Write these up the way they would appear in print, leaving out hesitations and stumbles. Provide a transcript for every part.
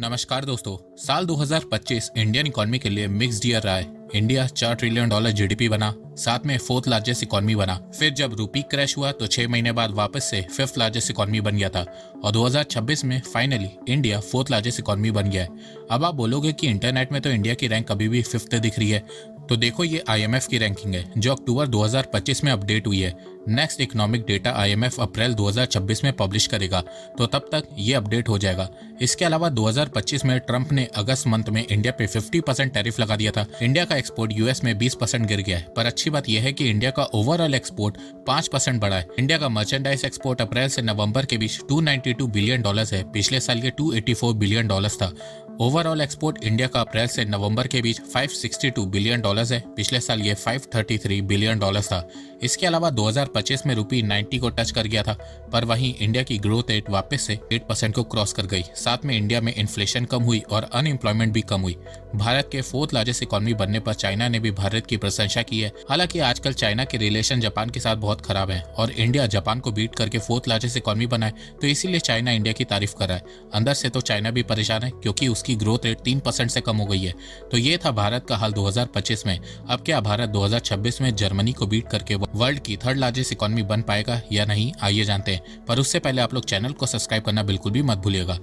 नमस्कार दोस्तों। साल 2025 इंडियन इकोनॉमी के लिए मिक्स्ड ईयर रहा है। इंडिया $4 ट्रिलियन जीडीपी बना, साथ में फोर्थ लार्जेस्ट इकोनॉमी बना। फिर जब रूपी क्रैश हुआ तो 6 महीने बाद वापस से फिफ्थ लार्जेस्ट इकोनॉमी बन गया था और 2026 में finally India fourth largest economy बन गया है। अब आप बोलोगे कि इंटरनेट में तो इंडिया की रैंक अभी भी फिफ्थ दिख रही है, तो देखो ये IMF की रैंकिंग है जो अक्टूबर 2025 में अपडेट हुई है। नेक्स्ट इकोनॉमिक डेटा IMF अप्रैल 2026 में पब्लिश करेगा, तो तब तक ये अपडेट हो जाएगा। इसके अलावा 2025 में ट्रंप ने अगस्त मंथ में इंडिया पे 50% टैरिफ लगा दिया था। इंडिया का एक्सपोर्ट US में 20% गिर गया है, पर अच्छी बात यह है कि इंडिया का ओवरऑल एक्सपोर्ट 5% बढ़ा है। इंडिया का मर्चेंडाइज एक्सपोर्ट अप्रैल से नवंबर के बीच $292 बिलियन है, पिछले साल ये $284 बिलियन था। ओवरऑल एक्सपोर्ट इंडिया का अप्रैल से नवंबर के बीच $562 बिलियन है, पिछले साल ये $533 बिलियन था। इसके अलावा 2025 में रूपी 90 को टच कर गया था, पर वहीं इंडिया की ग्रोथ रेट वापस से 8% को क्रॉस कर गई। साथ में इंडिया में इन्फ्लेशन कम हुई और अनएम्प्लॉयमेंट भी कम हुई। भारत के फोर्थ लार्जेस्ट इकोनॉमी बनने पर चाइना ने भी भारत की प्रशंसा की है। हालांकि आजकल चाइना के रिलेशन जापान के साथ बहुत खराब है और इंडिया जापान को बीट करके फोर्थ लार्जेस्ट इकोनॉमी बना है, तो इसीलिए चाइना इंडिया की तारीफ कर रहा है। अंदर से तो चाइना भी परेशान है क्योंकि उसकी ग्रोथ रेट 3% से कम हो गई है। तो ये था भारत का हाल 2025 में। अब क्या भारत 2026 में जर्मनी को बीट करके वर्ल्ड की थर्ड लार्जेस्ट इकोनॉमी बन पाएगा या नहीं, आइए जानते हैं। पर उससे पहले आप लोग चैनल को सब्सक्राइब करना बिल्कुल भी मत भूलिएगा।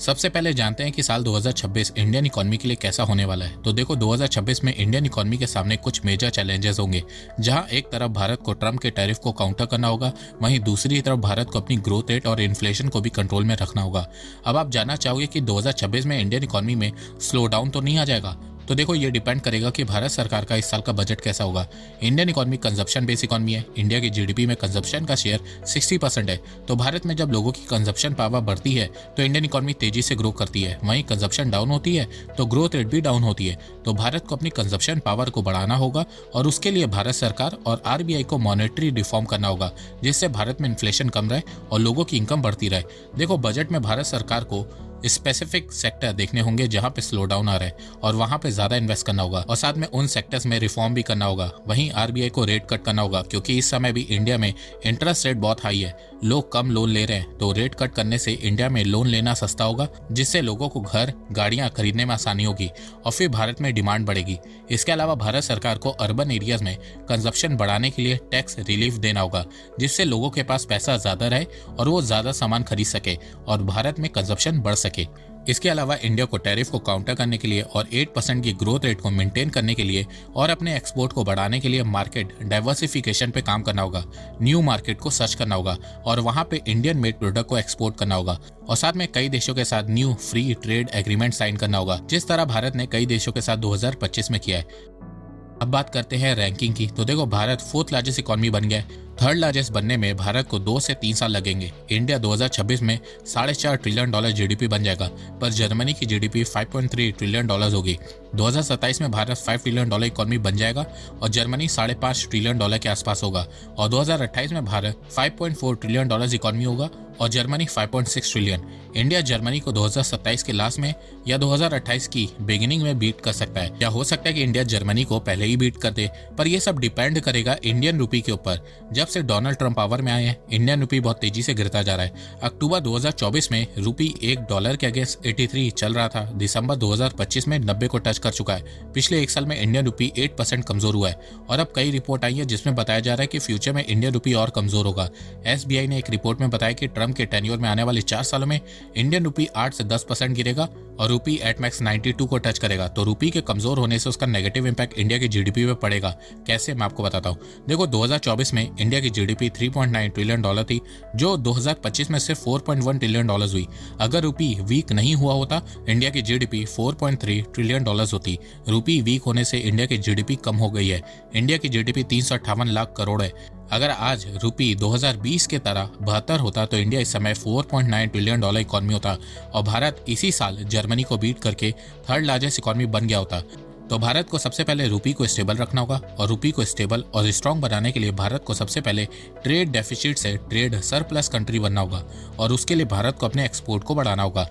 सबसे पहले जानते हैं कि साल 2026 इंडियन इकोनॉमी के लिए कैसा होने वाला है। तो देखो 2026 में इंडियन इकोनॉमी के सामने कुछ मेजर चैलेंजेस होंगे, जहां एक तरफ भारत को ट्रम्प के टैरिफ को काउंटर करना होगा, वहीं दूसरी तरफ भारत को अपनी ग्रोथ रेट और इन्फ्लेशन को भी कंट्रोल में रखना होगा। अब आप जानना चाहोगे कि 2026 में इंडियन इकोनॉमी में स्लो डाउन तो नहीं आ जाएगा। तो देखो ये डिपेंड करेगा कि भारत सरकार का इस साल का बजट कैसा होगा। Indian economy consumption based economy है। इंडिया की जीडीपी में कंजप्शन का शेयर 60% है, तो भारत में जब लोगों की कंजप्शन पावर बढ़ती है तो इंडियन इकोनॉमी तेजी से ग्रो करती है। वहीं कंजप्शन डाउन होती है तो ग्रोथ रेट भी डाउन होती है। तो भारत को अपनी कंजप्शन पावर को बढ़ाना होगा और उसके लिए भारत सरकार और RBI को मॉनेटरी रिफॉर्म करना होगा, जिससे भारत में इन्फ्लेशन कम रहे और लोगों की इनकम बढ़ती रहे। देखो बजट में भारत सरकार को स्पेसिफिक सेक्टर देखने होंगे जहां पे स्लो डाउन आ रहा है और वहां पे ज्यादा इन्वेस्ट करना होगा और साथ में उन सेक्टर्स में रिफॉर्म भी करना होगा। वहीं RBI को रेट कट करना होगा क्योंकि इस समय भी इंडिया में इंटरेस्ट रेट बहुत हाई है, लोग कम लोन ले रहे हैं। तो रेट कट करने से इंडिया में लोन लेना सस्ता होगा, जिससे लोगों को घर गाड़ियां खरीदने में आसानी होगी और फिर भारत में डिमांड बढ़ेगी। इसके अलावा भारत सरकार को अर्बन एरियाज में कंजप्शन बढ़ाने के लिए टैक्स रिलीफ देना होगा, जिससे लोगों के पास पैसा ज्यादा रहे और वो ज्यादा सामान खरीद सके और भारत में कंजप्शन बढ़ सके। इसके अलावा इंडिया को टैरिफ को काउंटर करने के लिए और 8% की ग्रोथ रेट को मेंटेन करने के लिए और अपने एक्सपोर्ट को बढ़ाने के लिए मार्केट डाइवर्सिफिकेशन पे काम करना होगा। न्यू मार्केट को सर्च करना होगा और वहां पे इंडियन मेड प्रोडक्ट को एक्सपोर्ट करना होगा और साथ में कई देशों के साथ new free trade agreement sign करना होगा, जिस तरह भारत ने कई देशों के साथ 2025 में किया है। अब बात करते हैं रैंकिंग की। तो देखो भारत फोर्थ लार्जेस्ट इकोनॉमी बन गया है। थर्ड लार्जेस्ट बनने में भारत को 2 से 3 साल लगेंगे। इंडिया 2026 में $4.5 ट्रिलियन जीडीपी बन जाएगा, पर जर्मनी की जीडीपी $5.3 ट्रिलियन होगी। 2027 में भारत $5 ट्रिलियन इकोनॉमी बन जाएगा और जर्मनी $5.5 ट्रिलियन के आसपास होगा और 2028 में भारत $5.4 ट्रिलियन इकोनॉमी होगा और जर्मनी 5.6 ट्रिलियन। इंडिया जर्मनी को 2027 के लास्ट में या 2028 की बिगिनिंग में बीट कर सकता है, या हो सकता है कि इंडिया जर्मनी को पहले ही बीट कर दे, पर यह सब डिपेंड करेगा इंडियन रूपी के ऊपर। जब से डोनाल्ड ट्रंप पावर में आए हैं, इंडियन रूपी बहुत तेजी से गिरता जा रहा है। अक्टूबर 2024 में रूपी $1 के अगेंस्ट 83 चल रहा था। दिसंबर 2025 में 90 को टच कर चुका है। पिछले एक साल में इंडियन रूपी 8% कमजोर हुआ है और अब कई रिपोर्ट आई है जिसमें बताया जा रहा है कि फ्यूचर में इंडियन रूपी और कमजोर होगा। SBI ने एक रिपोर्ट में बताया कि ट्रंप के टेन्योर में आने वाले 4 सालों में इंडियन रूपी 8 से 10% गिरेगा और रूपी एट मैक्स 92 को टच करेगा। तो रूपी के कमजोर होने से उसका नेगेटिव इंपैक्ट इंडिया की जीडीपी पे पड़ेगा। कैसे, मैं आपको बताता हूँ। देखो 2024 में इंडिया की जीडीपी $3.9 ट्रिलियन थी, जो 2025 में सिर्फ $4.1 ट्रिलियन हुई। अगर रूपी वीक नहीं हुआ होता, इंडिया की जीडीपी $4.3 ट्रिलियन होती। रूपी वीक होने से इंडिया की जीडीपी कम हो गई है। इंडिया की जीडीपी 358 लाख करोड़ है। अगर आज रूपी 2020 के तरह 72 होता तो इंडिया इस समय $4.9 ट्रिलियन इकोनॉमी होता और भारत इसी साल जर्मनी को बीट करके थर्ड लार्जेस्ट इकोनॉमी बन गया होता। तो भारत को सबसे पहले रूपी को स्टेबल रखना होगा और रूपी को स्टेबल और स्ट्रॉन्ग बनाने के लिए भारत को सबसे पहले ट्रेड डेफिसिट से ट्रेड सरप्लस कंट्री बनना होगा और उसके लिए भारत को अपने एक्सपोर्ट को बढ़ाना होगा।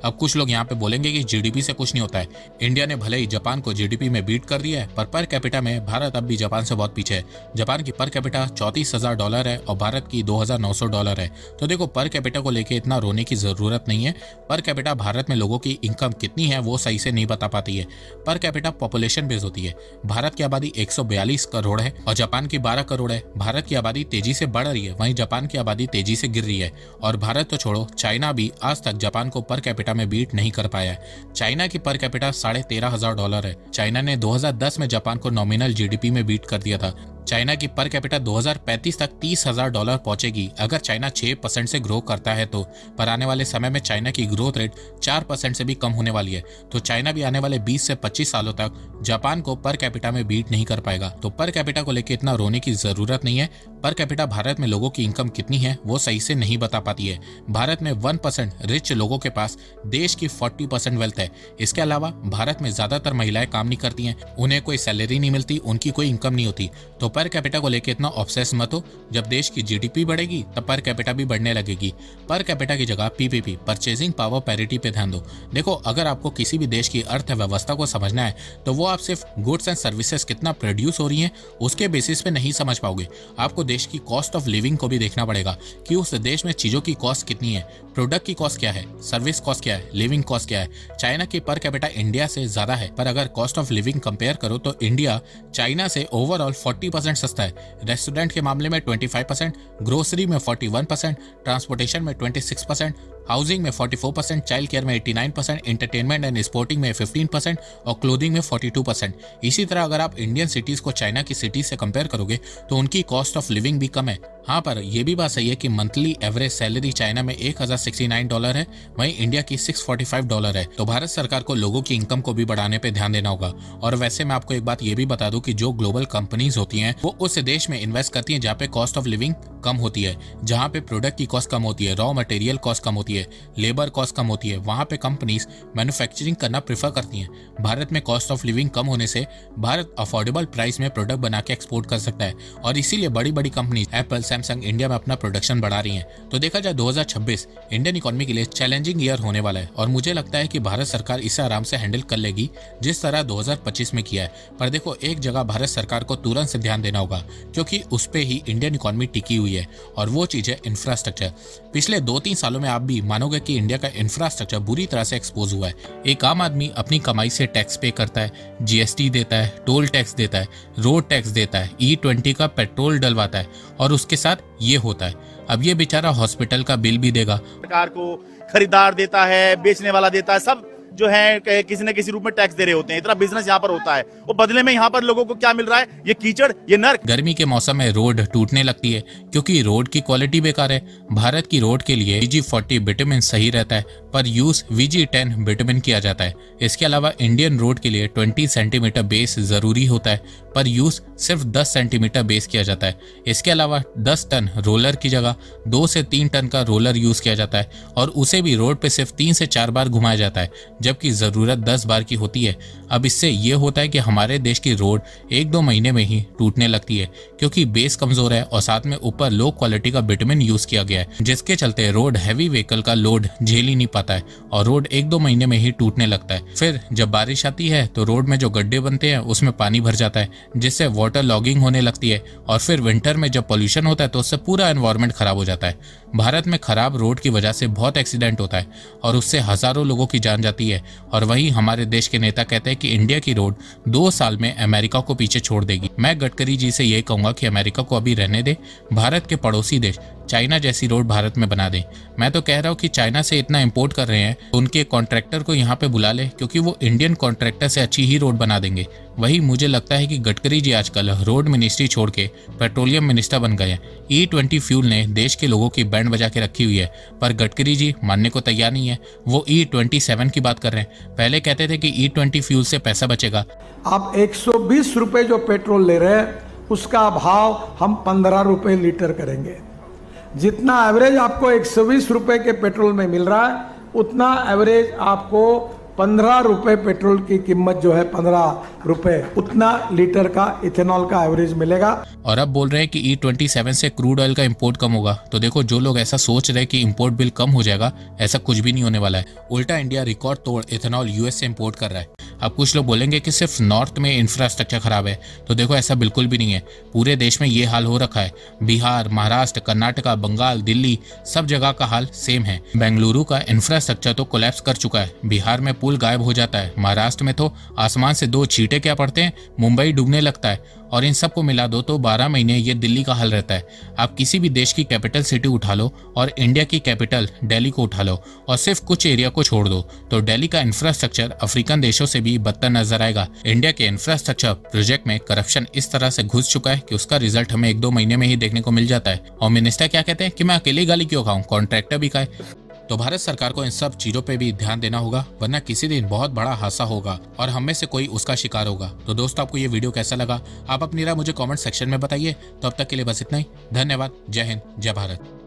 अब कुछ लोग यहाँ पे बोलेंगे कि जीडीपी से कुछ नहीं होता है। इंडिया ने भले ही जापान को जीडीपी में बीट कर दिया है, पर कैपिटा में भारत अब भी जापान से बहुत पीछे है। जापान की पर कैपिटा $34,000 है और भारत की $2,900 है। तो देखो, पर कैपिटा को लेके इतना रोने की जरूरत नहीं है। पर कैपिटा भारत में लोगों की इनकम कितनी है वो सही से नहीं बता पाती है। पर कैपिटा पॉपुलेशन बेस होती है। भारत की आबादी 142 करोड़ है और जापान की 12 करोड़ है। भारत की आबादी तेजी से बढ़ रही है, वहीं जापान की आबादी तेजी से गिर रही है। और भारत तो छोड़ो, चाइना भी आज तक जापान को पर कैपिटा में बीट नहीं कर पाया है। चाइना की पर कैपिटा $13,500 है। चाइना ने 2010 में जापान को नॉमिनल जीडीपी में बीट कर दिया था। चाइना की पर कैपिटा 2035 तक $30,000 पहुंचेगी अगर चाइना 6% से ग्रो करता है तो। पर आने वाले समय में चाइना की ग्रोथ रेट 4% से भी कम होने वाली है। तो चाइना भी आने वाले 20 से 25 सालों तक जापान को पर कैपिटा में बीट नहीं कर पाएगा। तो पर कैपिटा को लेकर इतना रोने की जरूरत नहीं है। पर कैपिटा भारत में लोगों की इनकम कितनी है वो सही से नहीं बता पाती है। भारत में 1% रिच लोगों के पास देश की 40% वेल्थ है। इसके अलावा भारत में ज्यादातर महिलाएं काम नहीं करती हैं, उन्हें कोई सैलरी नहीं मिलती, उनकी कोई इनकम नहीं होती। तो पर कैपिटा को लेकर इतना ऑब्सेस मत हो। जब देश की जीडीपी बढ़ेगी तब पर कैपिटा भी बढ़ने लगेगी। पर कैपिटा की जगह पीपीपी, परचेजिंग पावर पैरिटी पे ध्यान दो। देखो, अगर आपको किसी भी देश की अर्थव्यवस्था को समझना है तो वो आप सिर्फ गुड्स एंड सर्विसेज कितना प्रोड्यूस हो रही है उसके बेसिस पे नहीं समझ पाओगे। आपको देश की कॉस्ट ऑफ लिविंग को भी देखना पड़ेगा कि उस देश में चीजों की कॉस्ट कितनी है, प्रोडक्ट की कॉस्ट क्या है, सर्विस कॉस्ट क्या है, लिविंग कॉस्ट क्या है। चाइना की पर कैपिटा इंडिया से ज्यादा है, पर अगर कॉस्ट ऑफ लिविंग कंपेयर करो तो इंडिया चाइना से ओवरऑल 40% सस्ता है। रेस्टोरेंट के मामले में 25%, ग्रोसरी में 41%, ट्रांसपोर्टेशन में 26%, हाउसिंग में 44%, चाइल्ड केयर में 89%, एंटरटेनमेंट एंड स्पोर्टिंग में 15% और क्लोथिंग में 42%। इसी तरह अगर आप इंडियन सिटीज को चाइना की सिटीज से कंपेयर करोगे तो उनकी कॉस्ट ऑफ लिविंग भी कम है। हाँ, पर यह भी बात सही है कि मंथली एवरेज सैलरी चाइना में $1,069 है, वहीं इंडिया की $645 है। तो भारत सरकार को लोगों की इनकम को भी बढ़ाने पे ध्यान देना होगा। और वैसे मैं आपको एक बात ये भी बता दूं कि जो ग्लोबल कंपनीज होती हैं वो उस देश में इन्वेस्ट करती हैं जहाँ पे कॉस्ट ऑफ लिविंग कम होती है, जहाँ पे प्रोडक्ट की कॉस्ट कम होती है, रॉ मटेरियल कॉस्ट कम होती है, लेबर कॉस्ट कम होती है, वहाँ पे कंपनीज मैन्युफैक्चरिंग करना प्रेफर करती हैं। भारत में कॉस्ट ऑफ लिविंग कम होने से भारत अफोर्डेबल प्राइस में प्रोडक्ट बना के एक्सपोर्ट कर सकता है और इसीलिए बड़ी बड़ी कंपनी एप्पल, सैमसंग इंडिया में अपना प्रोडक्शन बढ़ा रही हैं। तो देखा जाए 2026 इंडियन इकोनॉमी के लिए चैलेंजिंग ईयर होने वाला है और मुझे लगता है कि भारत सरकार इसे आराम से हैंडल कर लेगी जिस तरह 2025 में किया है। पर देखो, एक जगह भारत सरकार को तुरंत से ध्यान देना होगा क्योंकि उस पे ही इंडियन इकोनॉमी टिकी हुई है और वो चीज है इंफ्रास्ट्रक्चर। पिछले 2-3 सालों में आप भी मानोगे कि इंडिया का इंफ्रास्ट्रक्चर बुरी तरह से एक्सपोज हुआ है। एक आम आदमी अपनी कमाई से टैक्स पे करता है, जीएसटी देता है, टोल टैक्स देता है, रोड टैक्स देता है, E20 का पेट्रोल डलवाता है और उसके साथ ये होता है। अब ये बेचारा हॉस्पिटल का बिल भी देगा। सरकार को खरीदार देता है, बेचने वाला देता है, सब जो है किसी न किसी रूप में टैक्स दे रहे होते हैं। इतना बिजनेस यहाँ पर होता है और बदले में यहाँ पर लोगों को क्या मिल रहा है? ये कीचड़, ये नर्क। गर्मी के मौसम में रोड टूटने लगती है क्योंकि रोड की क्वालिटी बेकार है। भारत की रोड के लिए VG40 विटामिन सही रहता है पर यूज VG10 विटामिन किया जाता है। इसके अलावा इंडियन रोड के लिए 20 सेंटीमीटर बेस जरूरी होता है पर यूज सिर्फ 10 सेंटीमीटर बेस किया जाता है। इसके अलावा 10 टन रोलर की जगह 2 से 3 टन का रोलर यूज किया जाता है और उसे भी रोड पे सिर्फ 3 से 4 बार घुमाया जाता है जबकि जरूरत 10 बार की होती है। अब इससे ये होता है कि हमारे देश की रोड 1-2 महीने में ही टूटने लगती है क्योंकि बेस कमजोर है और साथ में ऊपर लो क्वालिटी का विटामिन यूज किया गया है, जिसके चलते रोड हैवी व्हीकल का लोड झेल ही नहीं पाता है और रोड 1-2 महीने में ही टूटने लगता है। फिर जब बारिश आती है तो रोड में जो गड्ढे बनते हैं उसमें पानी भर जाता है जिससे वाटर लॉगिंग होने लगती है और फिर विंटर में जब पोल्यूशन होता है तो उससे पूरा एनवायरनमेंट खराब हो जाता है। भारत में खराब रोड की वजह से बहुत एक्सीडेंट होता है और उससे हजारों लोगों की जान जाती है और वहीं हमारे देश के नेता कहते हैं कि इंडिया की रोड 2 साल में अमेरिका को पीछे छोड़ देगी। मैं गडकरी जी से ये कहूंगा कि अमेरिका को अभी रहने दे, भारत के पड़ोसी देश चाइना जैसी रोड भारत में बना दे। मैं तो कह रहा हूँ कि चाइना से इतना इंपोर्ट कर रहे हैं तो उनके कॉन्ट्रैक्टर को यहाँ पे बुला ले क्योंकि वो इंडियन कॉन्ट्रैक्टर से अच्छी ही रोड बना देंगे। वही मुझे लगता है कि गडकरी जी आजकल रोड मिनिस्ट्री छोड़ के पेट्रोलियम मिनिस्टर बन गए हैं। E20 फ्यूल ने देश के लोगों की बैंड बजा के रखी हुई है पर गडकरी जी मानने को तैयार नहीं है। वो E27 की बात कर रहे हैं। पहले कहते थे कि E20 फ्यूल से पैसा बचेगा। आप 120 रुपए जो पेट्रोल ले रहे हैं उसका भाव हम 15 रुपए लीटर करेंगे। जितना एवरेज आपको 120 रुपए के पेट्रोल में मिल रहा है उतना एवरेज आपको 15 रुपए पेट्रोल की कीमत जो है 15 रुपए उतना लीटर का इथेनॉल का एवरेज मिलेगा। और अब बोल रहे हैं कि E27 से क्रूड ऑयल का इंपोर्ट कम होगा। तो देखो, जो लोग ऐसा सोच रहे हैं कि इंपोर्ट बिल कम हो जाएगा, ऐसा कुछ भी नहीं होने वाला है। उल्टा इंडिया रिकॉर्ड तोड़ इथेनॉल यूएस से इंपोर्ट कर रहा है। अब कुछ लोग बोलेंगे कि सिर्फ नॉर्थ में इंफ्रास्ट्रक्चर खराब है, तो देखो ऐसा बिल्कुल भी नहीं है। पूरे देश में ये हाल हो रखा है। बिहार, महाराष्ट्र, कर्नाटका, बंगाल, दिल्ली, सब जगह का हाल सेम है। बेंगलुरु का इंफ्रास्ट्रक्चर तो कोलैप्स कर चुका है। बिहार में पुल गायब हो जाता है। महाराष्ट्र में तो आसमान से 2 छींटे क्या पड़ते हैं, मुंबई डूबने लगता है। और इन सबको मिला दो तो 12 महीने ये दिल्ली का हाल रहता है। आप किसी भी देश की कैपिटल सिटी उठा लो और इंडिया की कैपिटल दिल्ली को उठा लो और सिर्फ कुछ एरिया को छोड़ दो तो दिल्ली का इंफ्रास्ट्रक्चर अफ्रीकन देशों से भी बदतर नजर आएगा। इंडिया के इंफ्रास्ट्रक्चर प्रोजेक्ट में करप्शन इस तरह से घुस चुका है कि उसका रिजल्ट हमें 1-2 महीने में ही देखने को मिल जाता है। और मिनिस्टर क्या कहते हैं कि मैं अकेली गाली क्यों खाऊं, कॉन्ट्रैक्टर भी खाए। तो भारत सरकार को इन सब चीजों पे भी ध्यान देना होगा, वरना किसी दिन बहुत बड़ा हादसा होगा और हम में से कोई उसका शिकार होगा। तो दोस्तों, आपको ये वीडियो कैसा लगा, आप अपनी राय मुझे कमेंट सेक्शन में बताइए। तो अब तक के लिए बस इतना ही। धन्यवाद। जय हिंद, जय भारत।